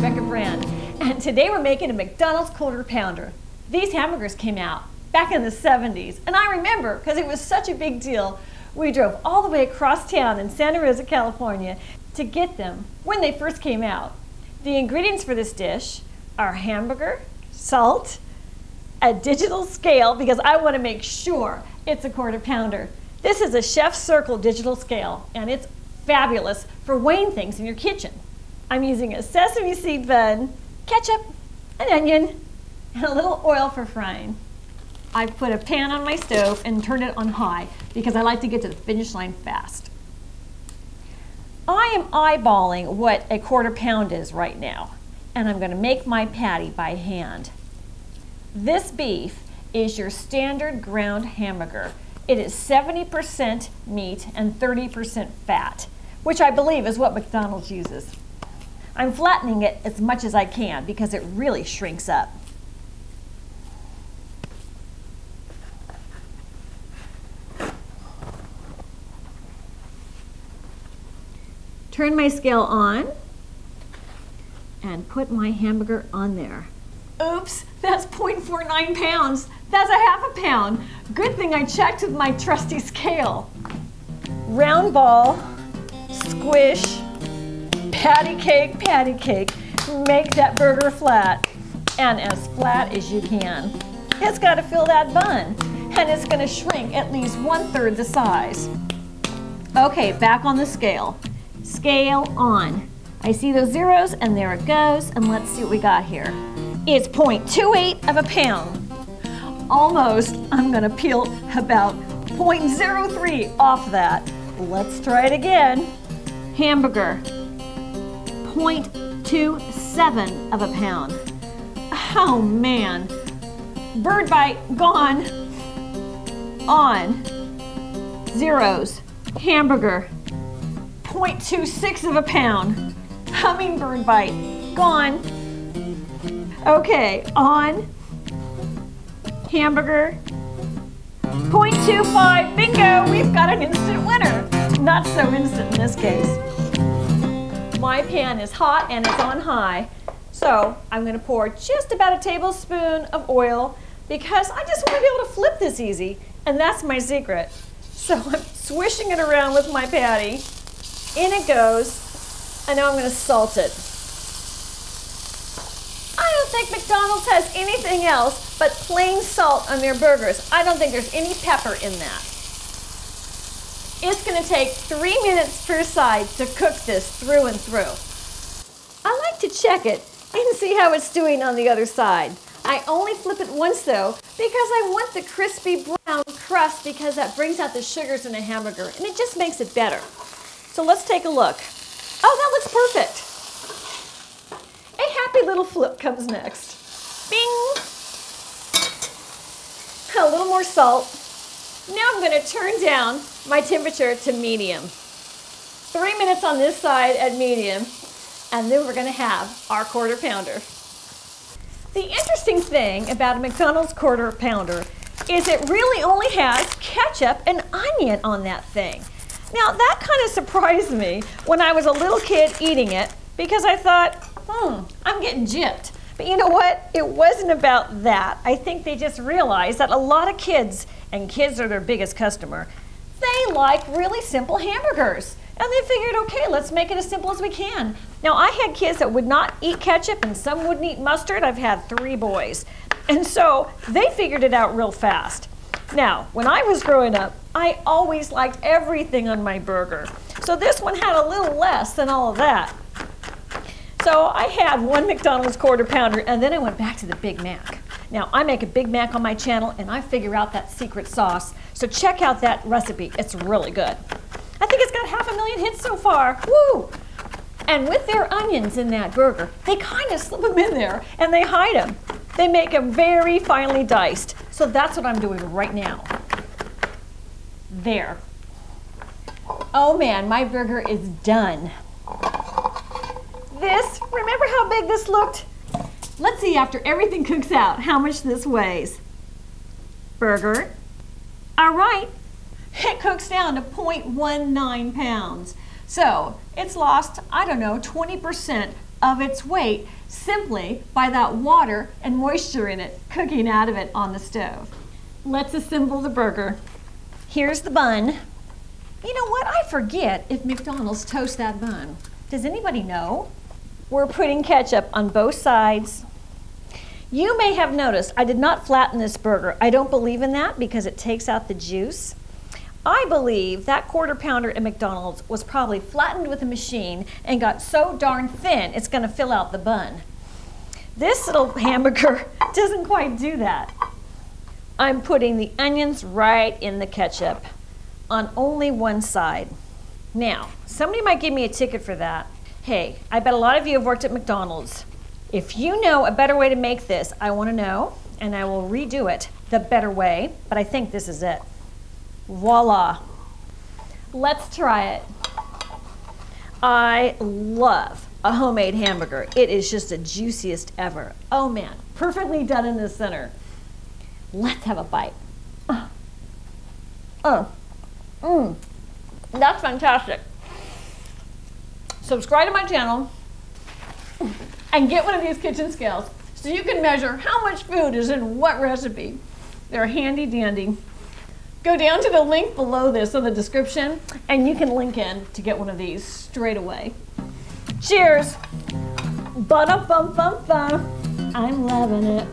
Rebecca Brand, and today we're making a McDonald's quarter pounder. These hamburgers came out back in the 70s, and I remember because it was such a big deal. We drove all the way across town in Santa Rosa, California to get them when they first came out. The ingredients for this dish are hamburger, salt, a digital scale because I want to make sure it's a quarter pounder. This is a Chef's Circle digital scale, and it's fabulous for weighing things in your kitchen. I'm using a sesame seed bun, ketchup, an onion, and a little oil for frying. I've put a pan on my stove and turned it on high because I like to get to the finish line fast. I am eyeballing what a quarter pound is right now, and I'm going to make my patty by hand. This beef is your standard ground hamburger. It is 70% meat and 30% fat, which I believe is what McDonald's uses. I'm flattening it as much as I can because it really shrinks up. Turn my scale on and put my hamburger on there. Oops, that's 0.49 pounds. That's a half a pound. Good thing I checked with my trusty scale. Round ball, squish, patty cake, make that burger flat, and as flat as you can. It's got to fill that bun, and it's going to shrink at least 1/3 the size. Okay, back on the scale. Scale on. I see those zeros, and there it goes, and let's see what we got here. It's 0.28 of a pound. Almost. I'm going to peel about 0.03 off that. Let's try it again. Hamburger, 0.27 of a pound. Oh man. Bird bite, gone. On. Zeros. Hamburger, 0.26 of a pound. Hummingbird bite, gone. Okay, on. Hamburger, 0.25, bingo, we've got an instant winner. Not so instant in this case. My pan is hot and it's on high, so I'm going to pour just about a tablespoon of oil because I just want to be able to flip this easy, and that's my secret. So I'm swishing it around with my patty. In it goes, and now I'm going to salt it. I don't think McDonald's has anything else but plain salt on their burgers. I don't think there's any pepper in that. It's going to take 3 minutes per side to cook this through and through. I like to check it and see how it's doing on the other side. I only flip it once though because I want the crispy brown crust because that brings out the sugars in a hamburger and it just makes it better. So let's take a look. Oh, that looks perfect. A happy little flip comes next. Bing! A little more salt. Now I'm going to turn down my temperature to medium. 3 minutes on this side at medium, and then we're going to have our quarter pounder. The interesting thing about a McDonald's quarter pounder is it really only has ketchup and onion on that thing. Now that kind of surprised me when I was a little kid eating it because I thought, I'm getting gypped. But you know what? It wasn't about that. I think they just realized that a lot of kids, and kids are their biggest customer, they like really simple hamburgers. And they figured, okay, let's make it as simple as we can. Now, I had kids that would not eat ketchup and some wouldn't eat mustard. I've had 3 boys. And so they figured it out real fast. Now, when I was growing up, I always liked everything on my burger. So this one had a little less than all of that. So I had 1 McDonald's quarter pounder and then I went back to the Big Mac. Now, I make a Big Mac on my channel and I figure out that secret sauce. So check out that recipe. It's really good. I think it's got 500,000 hits so far. Woo! And with their onions in that burger, they kind of slip them in there and they hide them. They make them very finely diced. So that's what I'm doing right now. There. Oh man, my burger is done. This, remember how big this looked? Let's see after everything cooks out how much this weighs. Burger. All right. It cooks down to 0.19 pounds. So it's lost, I don't know, 20% of its weight simply by that water and moisture in it cooking out of it on the stove. Let's assemble the burger. Here's the bun. You know what? I forget if McDonald's toasts that bun. Does anybody know? We're putting ketchup on both sides. You may have noticed I did not flatten this burger. I don't believe in that because it takes out the juice. I believe that quarter pounder at McDonald's was probably flattened with a machine and got so darn thin it's going to fill out the bun. This little hamburger doesn't quite do that. I'm putting the onions right in the ketchup on only one side. Now, somebody might give me a ticket for that. Hey, I bet a lot of you have worked at McDonald's. If you know a better way to make this, I want to know, and I will redo it the better way, but I think this is it. Voila. Let's try it. I love a homemade hamburger. It is just the juiciest ever. Oh man, perfectly done in the center. Let's have a bite. That's fantastic. Subscribe to my channel and get one of these kitchen scales so you can measure how much food is in what recipe. They're handy dandy. Go down to the link below this in the description and you can link in to get one of these straight away. Cheers! Ba-da-bum-bum-bum. I'm loving it.